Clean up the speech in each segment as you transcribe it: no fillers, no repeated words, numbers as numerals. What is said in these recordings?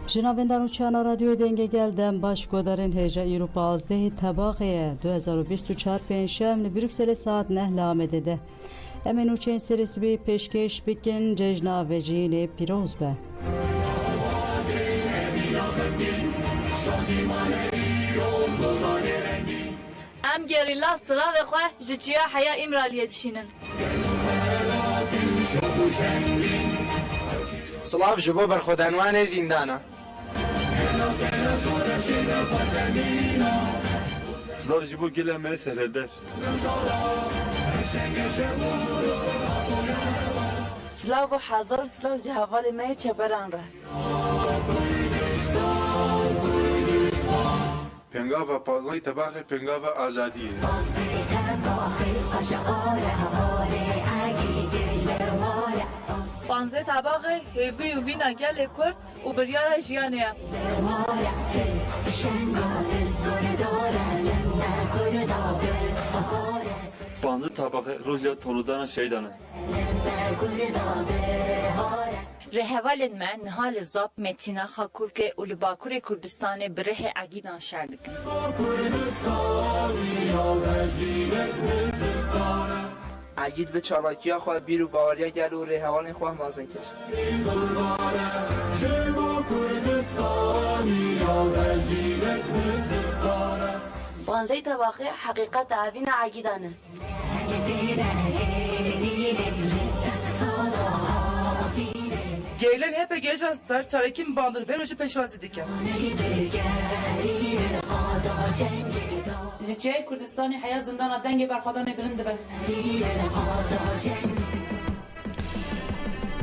جنابندان و چانا رادیو دنگه گلدن باش گودارن هجا ایرو 15 طباقه 2024 پنجشنبه بروکسل ساعت 9 لامده ده امنو چین سرسی بی پیشکش بکن ججنا و جین پیروز به ام گریلا سرا و خواه جتیا حیا امرالیه دشینن سلاف جبو برخودانوان زندانا سلاف جبو گله مسئله در سلاف و حضر سلاف جهوال مای چپران را پنگاو پازای طباقه پنگاو آزادیه پانزه طباقه هیوی و وینا گل کرد و بریار جیانه پانزه طباقه روزیا تولودان شیدانه رهوال من نهال زاب متینا خاکور که اولباکور کردستان بره عگیدان شردک عگید به چالاکی ها خواه بیرو باوریا گل و ریحوان خواه مازن کرد پانزه طباقه حقیقت دعوین عگیدانه گیلن هپ گیجان سر چارکیم باندر و روش پشوازی دیکن جیچه کردستانی حیا زندان دنگ برخوادان بلند بر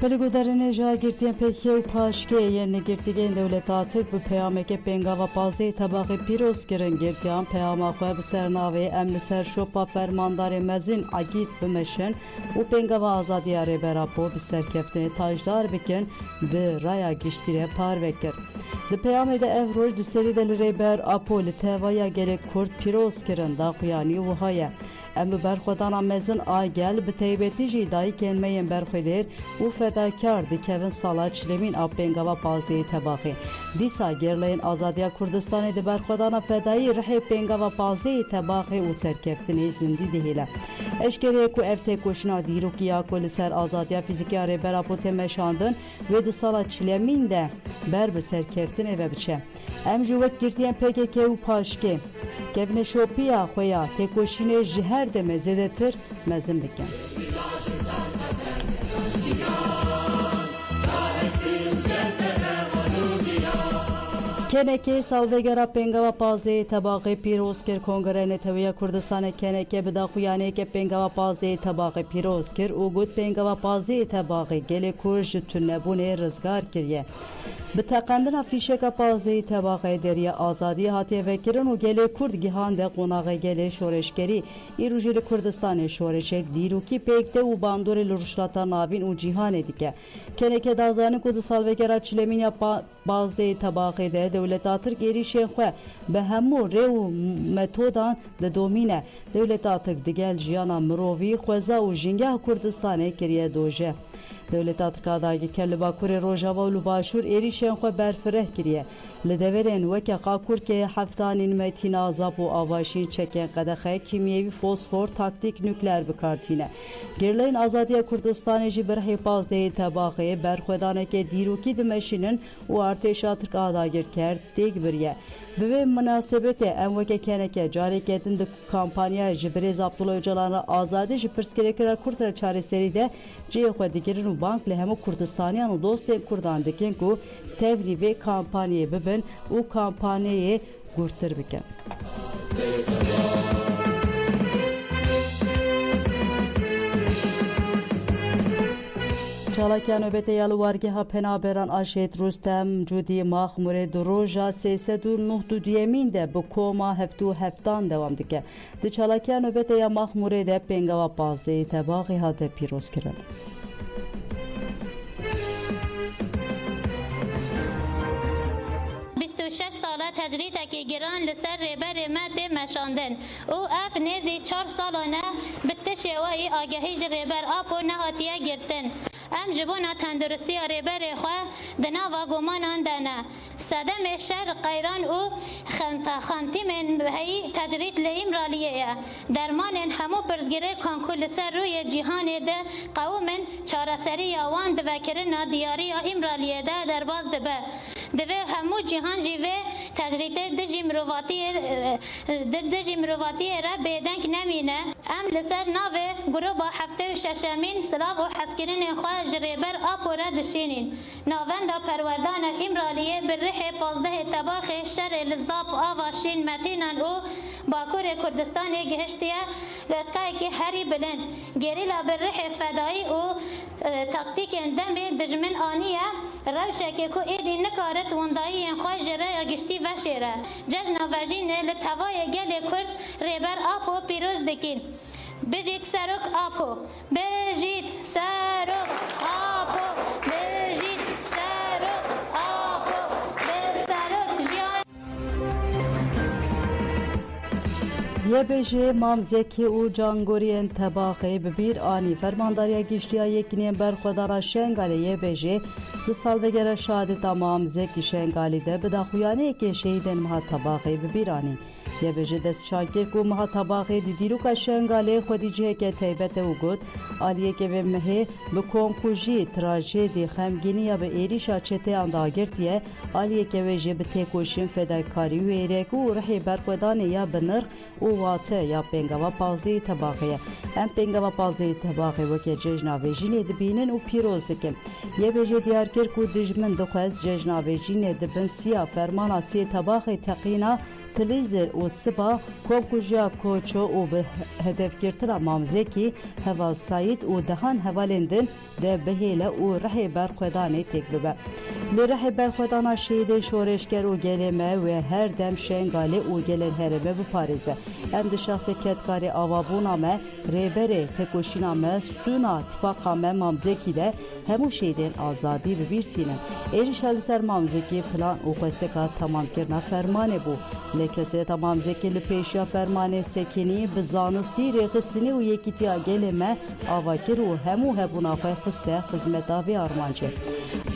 بلگودرین جا گرتین پکی و پاشکه یعنی گرتیگین دولت آتک به پیامه که پنگاوا پازه طباقی پیروز کرن گرتیان پیام خواه بسرناوی امن سر شوپا فرماندار مزین عگید بمشن و پنگاوا آزادی آره براپو بسرکفتن تاجدار بکن به رایا گشتیره پار وکر ده پیامه ده افروش ده سری دل ریبر اپو لطوایا گل کرد پیروز کرن دا خویانی و هایه ام برخودان مزن آگل به تیبتی جیدایی کنمین برخودیر و فداکار دیکوین سالا چلمین آب پنگاوا پازه طباقی دیسا گرلین آزادیا کردستان دی برخودان فدایی رحی پنگاوا پازه طباقی و سرکفتنی زندی دهیله اشکره کو افته کوشنا دیروکیا کل سر آزادیا فیزیکی آره براپو تمشاندن و دی سالا چلمین ده بر به سرکفتنی و بچه ام جوک گرتین پکه و پاشکه کevne şopiya xoya tekoşine jher de mezedetir mezin bikin. کنکه سالوگرا پنگاوا پازه طباقه پیروز کر کنگره نتویا کردستان کنکه بداخویانه که پنگاوا پازه طباقه پیروز کر او گود پنگاوا پازه طباقه گل کرج تنبونه رزگار کریه به تقندن فیشک پازه طباقه دریا آزادی هاتی وکرن و گل کرد گهان ده قناغ گل شورشگری ایروجل کردستان شورشک دیروکی پیکته و باندور لرشلاتا ناوین و جیهان دیگه کنکه دازانه کود سالوگرا چلمینیا پازه طباقه ده دولت ترک ایریشن خو به همو رو متودان د دومینه دولت ترک دگل جیانا مرووی خوزا و جنگه کردستان کریه دوجه دولت ترک داگی کل باکور روجاوا و لباشور ایریشن خو برفره کریه لدورن وکه قاکور که هفتانین متین آزاب و آواشین چکن قدخه کیمیوی فوسفور تاکتیک نوکلر بکارتینه گرلین آزادی کردستان جی برحی پازده طباقه برخودانه که دیروکی دمشینن و ارتشا ترک آداگر کرد دیگ بریه به مناسبت اموکه کنه که جاری کردن ده کامپانیا جبریز عبدالله öcalan آزادی جی پرسکره کرار کرد چاره سری ده جی خود دیگرین و بانک لهمو کردستانیان و دوست کردان دکن که تبریوی کامپانیه ببن و کامپانیه گرتر بکن چالاکیا نوبت یالوارگه ها پنابران آشید رستم جودی ماخمور دروژا 309 یمین ده به کوما هفتو هفتان دوام دیگه ده چالاکیا نوبت یا ماخمور ده پنگاوا پازده طباقی ها ده پیروز کرن 6 ساله تجریت که گران لسر ریبر مد مشاندن او اف نزی 4 سالانه بتشه وی آگهی ریبر آپو نهاتیه گرتن ام جبونا تندرستی ریبر خواه دنا و گمانان دنه سدم شهر قیران و خانتی من هی تجرید لیم رالیه درمان همو پرزگره کانکول سر روی جهان ده قوم چارسری یوان دوکرنا دیاری امرالیه ده در باز ده دوی همو جهان جیوه تجرید دجی مروواتی را بیدنگ نمینه ام لسر ناوه گروبا هفته و ششمین سلاف و حسکرین خواه جریبر آپو را دشینین ناوندا پروردان امرالیه بر ره 15 تباخ شر لزاب آواشین متینان او باکور کردستان گهشتیه لطکای که هری بلند گریلا بر ره فدایی او تاکتیک دم دجمن آنیه روشه که کو ایدی نکارت وندایی خواه جره گشتی و شیره ججن وجین لطوای گل کرد ریبر آپو پیروز دکین بجید سرک آپو بجید سرک آپو بجید سرک آپو سرک جیان یه بجه مامزکی او جانگوری انتباقی ببیر آنی فرمانداری گشتیا یکنیم برخودارا شنگالی یه بجه 2 سال بگره شهادتا مامزکی شنگالی ده بداخویانه که شهیدن مها طباقی ببیر آنی یه بجه دست شاکر کو مها طباقی دیروکا شنگالی خودی جه که تیبت او گود آلیه که به مهه بکن کجی تراجدی خمگینی یا به ایریشا چته انداگرتیه آلیه که ویجه به تکوشین فداکاری و ایرکو رحی برخودانه یا بنرخ او واته یا پنگاوا پازی طباقیه ام پنگاوا پازی طباقی وکی ججنا ویجینه دبینن و پیروز دکن یه بجه دیار کر کو دجمن دخواست ججنا ویجینه دبن سیا فرمانا سی طباقی تقینا تلیزر و سبا کوکوجیا کوچو و به هدف گرتنا مامزکی هوا سایت و دهان هوالندن ده بهیله و رح برخودانه تکلوبه لرح برخودانا شهید شورشگر و گلمه و هر دم شنگاله و گلن هرمه بپارزه ام ده شخص کتکاری آوابونا me ریبره تکوشینا me ستونا اتفاقا me مامزکی ده همو شهیدین آزادی ببیرتینه ایریشال سر مامزکی پلان و خوستکا تمام کرنا فرمانه بو لکسی تمام زکی لپیشیا فرمان سکنی بزانستی رخستنی و یکیتیا گلمه آواکر و همو هبونا خواه خسته خزمتا و آرمانچه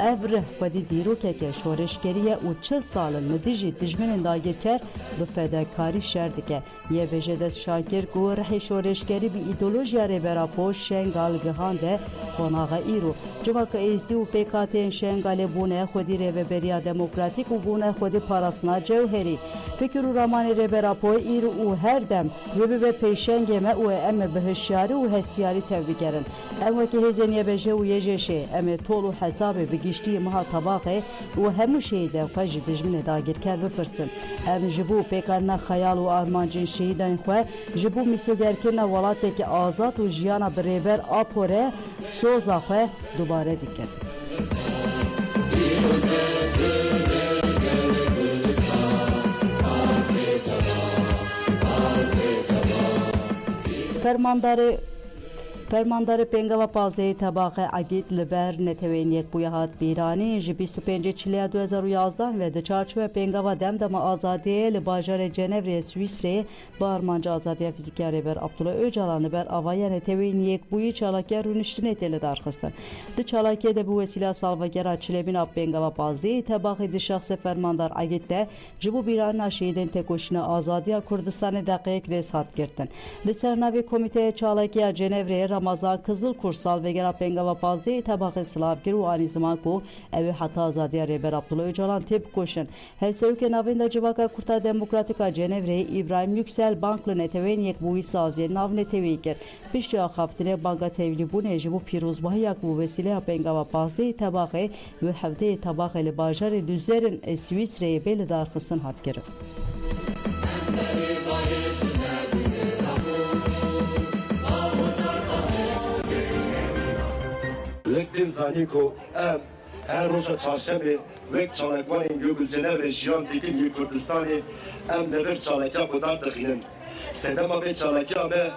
ابره خودی دیرو که شورشگریه و 40 سال ندیجی دجمن داگر کر به فداکاری شردکه یه بجه دست شاکر گو رح شورشگری بی ایدولوژیا ریبرا پوش شنگال گهانده قناغ ایرو جمع که ایزدی و پیکاتین شنگال بونه خودی ریبریا دموکراتیک و بونه خودی پاراسنا جوهری فکر و رامان ریبرا پوی ایرو و هر دم به پیشنگ ما و ام بهشیاری و هستیاری تبدیگرن ام که هزین یه بجه و یه جشه ام طول و حساب بگیشتی مها طباقه و همو شهیده خوش دجمن داگر کر بپرسن ام جبو پیکارنا خیال و آرمانجین شهیدان خواه جبو میسوگر کرنا ولاته که آزاد و جیانا بریبر آپوره سوزا خواه دوباره دیکن فرماندار پنگاوا پازده طباقه عگید لبر نتوین یک بویهات بیرانی جی 25 چلیا 2011 و ده چارچوه پنگاوا دم آزادی لباجار جنوری سویسری با ارمانج آزادی فیزیکی ریبر عبدالله اوجالان بر آوای نتوین یک بوی چالاکی رونشتنه تیل دارخستن ده چالاکی ده بو وسیله سالوگرا چلبین آب پنگاوا پازده طباقه ده شخص فرماندار عگید ده جبو بیران ناشیدن تکوشن آزادی کردستان دقیق ریسات گرتن لسرناوی کمیته چالاکی جنوری Ramazan Kızıl Kursal ve Gera Pengava Pazde tabaqı Slavgir و ani zaman ko evi hata azadiya Reber Abdullah Öcalan tep koşun. Hevsevke navenda civaka kurta demokratika Cenevre İbrahim Yüksel banklı neteven yek bu isaziye nav neteveyker. Pişya haftine banka tevli bu neji bu piruz bahayak bu vesile Pengava Pazde tabaqı ve havde tabaqı ile bajarı düzerin Svisre'ye beli darxısın hatkerim. Lektin zaniko em her roja çarşembe vek çalakvanın Google Cenevre jiyan dikin yi Kurdistan'ı em neber çalakya kodar dıkinin. Sedema be çalakya me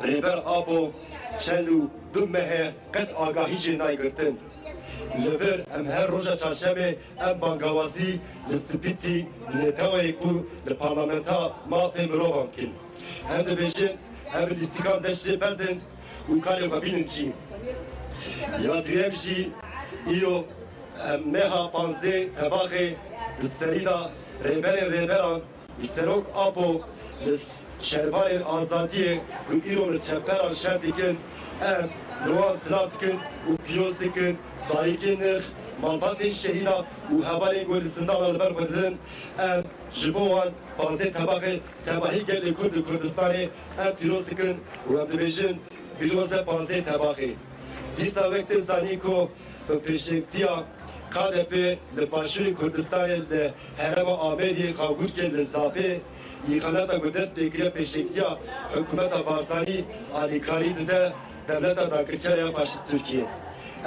reber apo çelu dummehe kat agahi jenay girtin. Lever em her roja çarşembe em bangavazi listipiti netawayı ku le parlamenta ma temrovan kin. Hem de beşin hem istikan deşri perdin u kare vabinin çi. Ya diyemşi iyo meha panzde tabaqe serida reberan serok apo şerbarên azadiye û îro li çemperan şer dikin em lowan silav dikin û pîroz dikin dayîkên nirx malbatên şehîda û hevalên ku li zindana li ber xwe didin em ji bo wan panzê tebaqê tebahî gelê Kurd li Kurdistanê em pîroz dikin û em dibêjin pîroz ve panzê tebaqê. Dîsa wekte zanî ku bi pêşengtiya KDP li başûrê Kurdistanê li herêma Amêdiyê Xagurkê li Zapê İğaneta ku dest pêkiriya pêşengtiya hikûmeta Barzanî alîkarî dide devleta dagirkariya faşîst Tirkiye.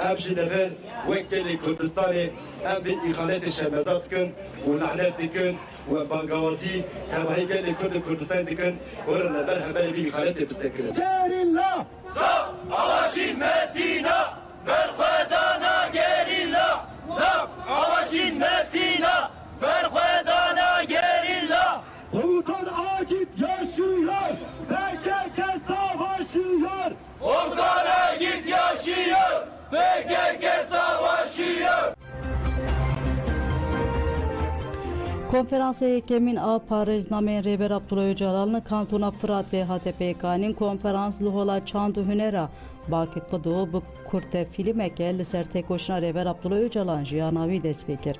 Em jî li vir wek gelê Kurdistanê em bi îxanetê şermezar dikin û lehnet dikin û em bangawazî tebahî gelê Kurd li Kurdistanê dikin werin li ber hemelê vî îxanetê bistekirin. Gerilla! Zap avaşîn metina berxwedana gerilla! Zap avaşîn metina berxwedana gerilla! Komutan Agit yaşıyor! PKK savaşıyor! Komutan Agit yaşıyor! PKK savaşıyor! Konferansa yekemin a Parêznameyên Rêber Abdullah Öcalan'ın kantona Fıratê hate pêkanîn konferans li hola çand û hunera Bakî Qido bi kurte fîlmeke li ser têkoşina Rêber Abdullah Öcalan jiyana wî dest pê kir.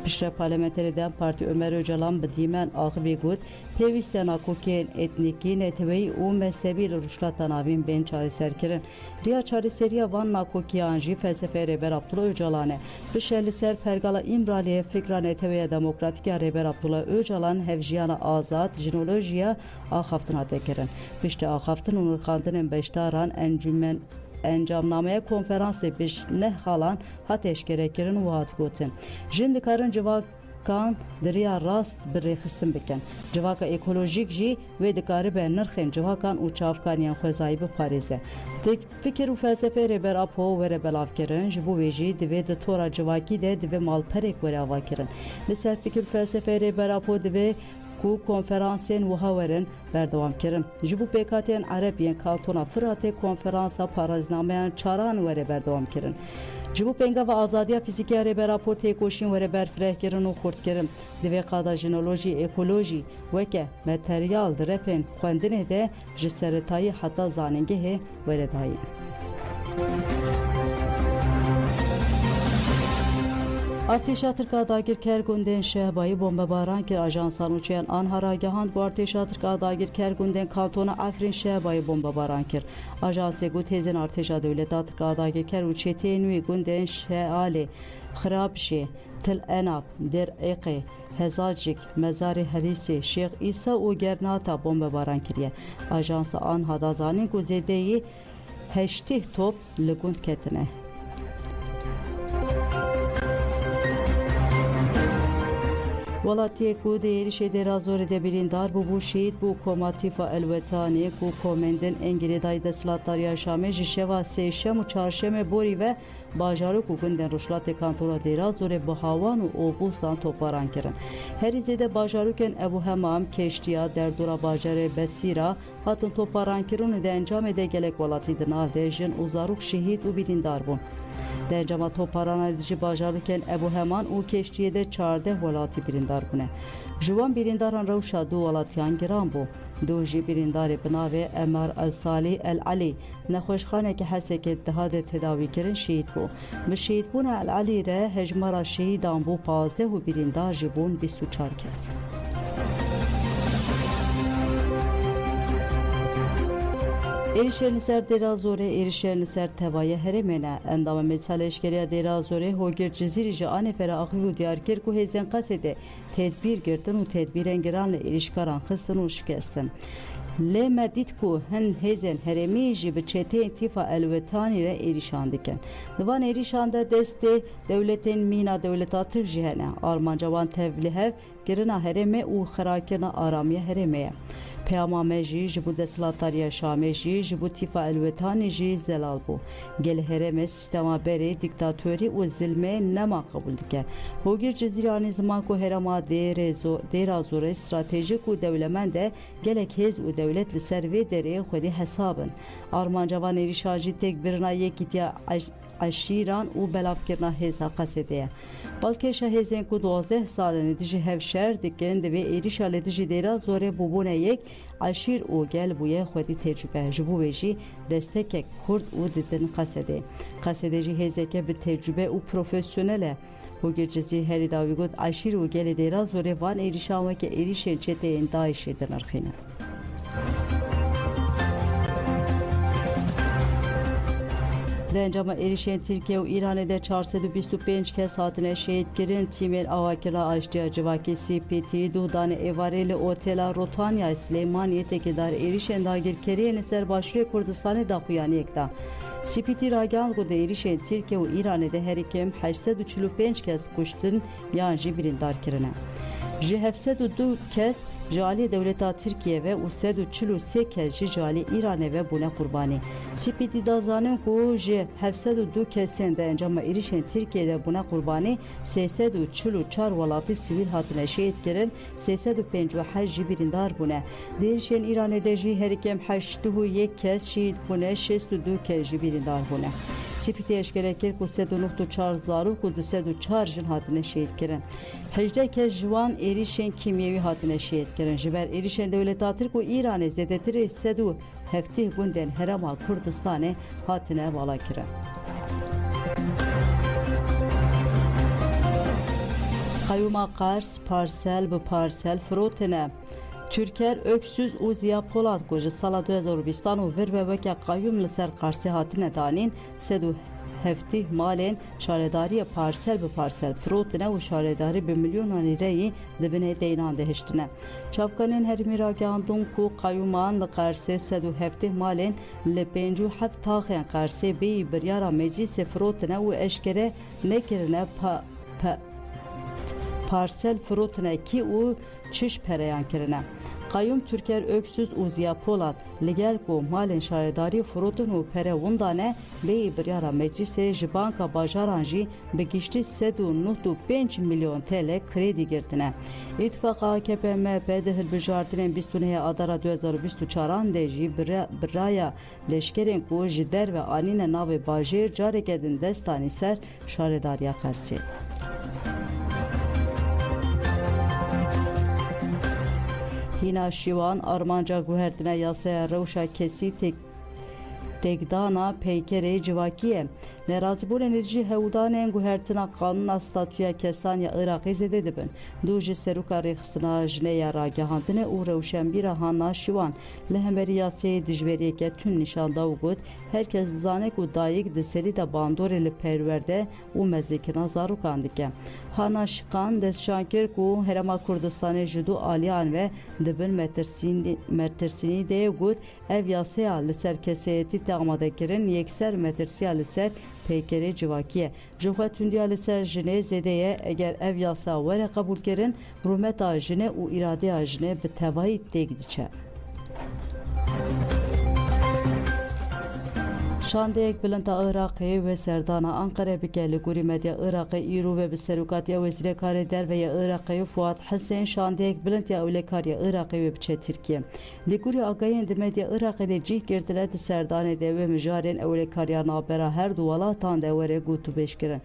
Piştre parlamenterê Dem Partî Ömer Öcalan bi dîmen axivî got pêwîst e nakokiyên etnîkî, neteweyî û mezhebî li rûşlata navîn bên çareserkirin. Riya çareseriya van nakokiyan jî felsefeya Rêber Abdullah Öcalan e. Piştre li ser pergala İmraliyê fikra neteweya demokratîk ya Rêber Abdullah Öcalan hevjiyana azad jinolojiya axaftin hate kirin. Piştre axaftin û nirxandinên beşdaran encamnameye konferansê biş neh xalan hat eşkerekirin û hat gotin. Jin dikarin civakan diriya rast bi rêxistin bikin. Civaka ekolojik jî wê dikaribe nirxên civakan û çavkaniyan xwezayî biparêze. Fikir û felsefeyê Rêber Apo were belavkirin, ji bo wê jî divê di tora civakî de divê malperek were avakirin. Li ser fikir û felsefeyê Rêber Apo divê ku konferansên wiha werin berdewam kirin. Ji bo pêkatiyên Erebiyên kantona Fıratê konferansa parêznameyan çaran were berdewam kirin. Ji bo pêngava azadiya fîzîkî ya Rêber Apo têkoşîn were berfirehkirin û xurtkirin. Divê qada jinolojî, ekolojî weke materyal di refên xwendinê de ji seretayî heta zanîngehê were dayîn. Artêşa Tirka dagir ker gundên Şehbayî bombebaran kir ajansan ûçeyên Anhara gehand bu Artêşa Tirka dagir ker gundên kantona Efrîn Şehbayî bombebaran kir. Ajansê got hêzên Artêşa Dewleta Tirka dagir ker û çêtiyên wî gundên Şealê, Xirabşê, Til Enab, Der Êqê, Hezacik, Mezarê Herîsê, Şêx İsa û Gernata bombebaran kiriye. Ajansa Anha da zanîn ku zêdeyî 80 top li gund ketine. Walatiyê ku di êrişê Dêrazorê de birîndar bû şehîd bû Komatîfa Elwetanê ku komendên Engirêdayî Desthilatdariya Şamê ji şeva sêşem û çarşemê borî ve bajarok û gundên rûşlatê kantona Dêrazorê bi hawan û obûsan topbaran kirin. Herî zêde bajarokên Ebu Hemam, Keştiya, Derdora bajarê Besîra hatin topbaran kirin û di encamê de gelek welatî di nav de jin û zarok şehîd û birîndar bûn. Di encama topbarana ji bajarokên Ebu Heman û Keştiyê de 14 welatî birîndar bûne. Ji wan birîndaran rewşa du welatiyan giran bû. Du jî birîndarê bi navê Emar El-Salî El-Alî nexweşxanekî Hesekê dihade tedawîkirin şehîd bû. Bi şehîdbûna El-Alî re hejmara şehîdan bû 15 û birîndar jî bûn 24 kes. Êrişên li ser Dêrazorê, êrişên li ser tevaya herêmê ne. Endama Mêçaleşkeriya Dêrazorê Hogir Cizîrî ji anêfera axivî û diyar kir ku hêzên Qesê de tedbîr girtin û tedbîrên giran li êrişkaran xistin û şikestin. Lê me dît ku hin hêzên herêmî jî bi çeteyên Tîfa Elwetanî re êrîşan dikin. Di van êrîşan de destê dewletên mîna dewleta Tirk jî hene. Armanca wan tevlihev girina herêmê û xerakirina aramiya herêmê ye. Peyama me jî ji bo desthilatdariya Şamê jî ji bo Tîfa Elwetanî jî zelal bû. Gelê herêmê sistema berê dîktatörî û zilmê nema qebûl dike. Hogir Cizîrî anî ziman ku herêma Dêrazorê stratejîk û dewlemend e gelek hêz û dewlet li ser vê derê xwedî hesabin. Armanca van êrîşan jî têkbirina yekîtiya عشیران و بلافکرنا هزا قصده بلکه هزین کو 12 سالن دیجی هفشر دکن دوی ایریش آل دیجی دیرا زوره بوبونه یک عشیر او گل بویه خودی تجربه جبو ویجی دستک کرد او دیدن قصده جی هزه که به تجربه او پروفسیونله هوگر جزیر هری داوی گود عشیر او گل دیرا زوره وان ایریش آمه که ایریشن چته اندایشه دنرخینه در انجام ایریشن ترکیه و ایران در 425 کس هاتنه شهید گرین تیمین آواکرا آشتیا جواکی CPT دودان ایوارل اوتلا روتانیا سلیمانی تکیدار ایریشن داگیر کریه سر باشوری کردستان داخویانی اکتا CPT راگان گوده ایریشن ترکیه و ایران در هر کم 845 کس کشتن یا جبریندار کرنه جی 702 کس جالی دولتا ترکیه و 343 کس جالی ایران و بونه قربانی CPT دازانه کو جی 702 کسین ده انجام ایریشن ترکیه ده بونه قربانی 344 ولاتی سیویل هاتنه شهید کرن 358 جبریندار بونه دیرشن ایران ده جی هر کم 81 کس شهید بونه 62 کس جبریندار بونه CPT اشکره کرد که 394 زارو که 204 جن هاتنه شهید کرن 18 کس جوان ایریشن کیمیوی هاتنه شهید کرن جبر ایریشن دولتا ترک و ایران زیدتر 370 گوندن هرما کردستان هاتنه والا کرن قیوما قرس پارسل به پارسل فروتنه Türker öksüz u Ziya Polat goji sala 2020 و ور ve veke qayyum li ser qarsi hatine danîn sedu hefti malên şaredariya parsel bi parsel firotine û şaredarî bi milyonan lîreyî dibine deynan de hiştine. Çavkanên herîmî ragihandin ku qayyuman li Qarsê sedu hefti malên li 57 taxên Qarsê bêyî biryara meclîsê firotine û eşkere nekirine parsel firotine ki û çiş pereyan kirine. Qayyum Türker öksüz û Ziya Polat li gel ku malên şaredarî firotun û pere windane bêyî biryara meclîsê ji banka bajaran jî bi giştî 195 milyon TL kredi girtine. İttifaka AKP MHP di hilbijartinên 29 Adara 2024 de jî biraya leşkerên ku ji derve anîne navê bajêr careke din destanî ser şaredariya Qarsê. Hina şivan armanca guherdine yasaya rewşa kesî tekdana peykere civakiye. Nerazibûnên jî hewdanên guhertina qanûna statûya kesan ya Iraqê zêde dibin. Du ji seroka rêxistina jineya ragihandinê û rewşenbîra hana şivan li hemberî yasayê dijberiyeke tún nîşanda û got herkes dizane ku dayîk di serî de bandorê li perwerde û mezîkina zarokan dike. Hana şiqan destşan kir ku Herêma Kurdistanê ji du aliyan ve dibin metirsinî de got ev yasaya li ser keseyetî te amadekirin yekser metirsiya li ser peykere civakiye. Jixwe tundiya li ser jinê zêdeye eger ev yasa were qebûl kirin rûmeta jinê û îradeya jinê bi tevahî têk diçe. Şandeyek bilenta Iraqê ve serdana Ankara bike li gorî medya Iraqê îro ve bi serokatiya Wezîrkarê Derveya Iraqê Fuad Hesen şandeyek bilentiya Ewlekariya Iraqê ve biçe Tirkiye. Li gorî agahiyên di medya Iraqê de cih girtine di serdanê de ve mijarên Ewlekariya navbera her du welatan de were gotu bêşkirin.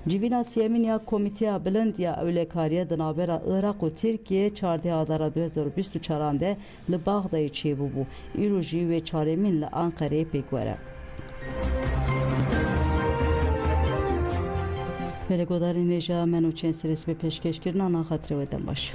Civîna siyemîn ya Komîteya Bilind ya Ewlekariya di navbera Iraq û Tirkiye 14 Adara 2024 de li Baxdayê çêbûbû. Îro jî wê çaremîn li Ankarayê pêk were. Velegodarî nêja menûçên serî bi pêşkêşkirina naxatirê we dem baş.